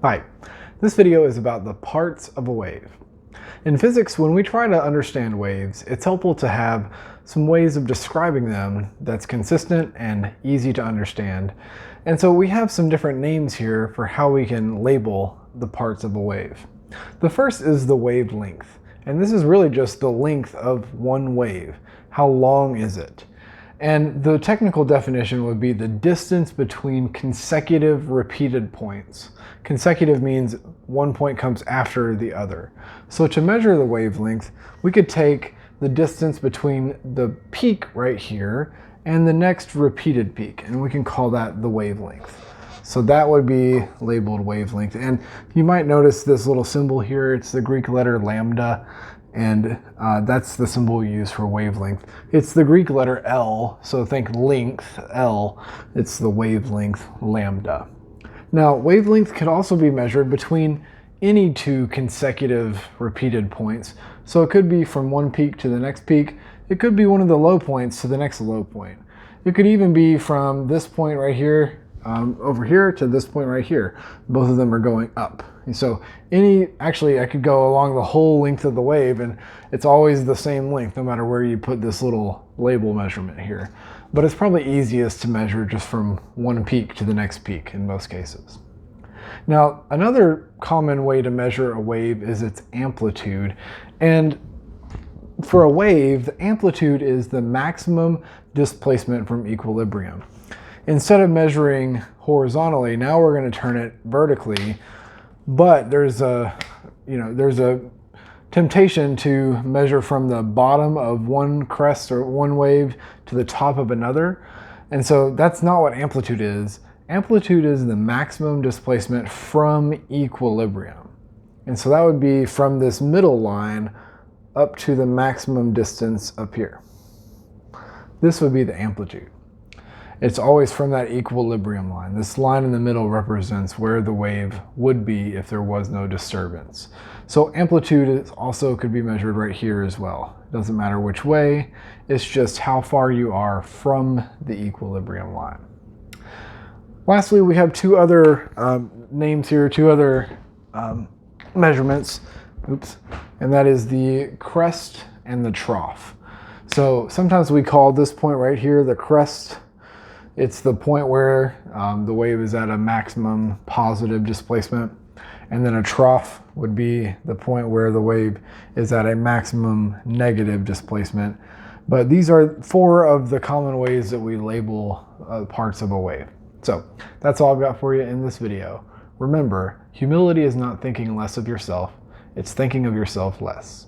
Hi, this video is about the parts of a wave. In physics, when we try to understand waves, it's helpful to have some ways of describing them that's consistent and easy to understand. And so we have some different names here for how we can label the parts of a wave. The first is the wavelength, and this is really just the length of one wave. How long is it? And the technical definition would be the distance between consecutive repeated points. Consecutive means one point comes after the other. So to measure the wavelength, we could take the distance between the peak right here and the next repeated peak, and we can call that the wavelength. So that would be labeled wavelength. And you might notice this little symbol here, it's the Greek letter lambda. And that's the symbol we use for wavelength. It's the Greek letter L, so think length, L. It's the wavelength, lambda. Now, wavelength could also be measured between any two consecutive repeated points. So it could be from one peak to the next peak. It could be one of the low points to the next low point. It could even be from this point right here over here to this point right here. Both of them are going up. And so actually I could go along the whole length of the wave and it's always the same length no matter where you put this little label measurement here. But it's probably easiest to measure just from one peak to the next peak in most cases. Now, another common way to measure a wave is its amplitude. And for a wave, the amplitude is the maximum displacement from equilibrium. Instead of measuring horizontally, now we're going to turn it vertically, but there's a temptation to measure from the bottom of one crest or one wave to the top of another. And so that's not what amplitude is. Amplitude is the maximum displacement from equilibrium. And so that would be from this middle line up to the maximum distance up here. This would be the amplitude. It's always from that equilibrium line. This line in the middle represents where the wave would be if there was no disturbance. So amplitude also could be measured right here as well. It doesn't matter which way, it's just how far you are from the equilibrium line. Lastly, we have two other names here, two other measurements, and that is the crest and the trough. So sometimes we call this point right here the crest. It's the point where the wave is at a maximum positive displacement, and then a trough would be the point where the wave is at a maximum negative displacement. But these are four of the common ways that we label parts of a wave. So that's all I've got for you in this video. Remember, humility is not thinking less of yourself, it's thinking of yourself less.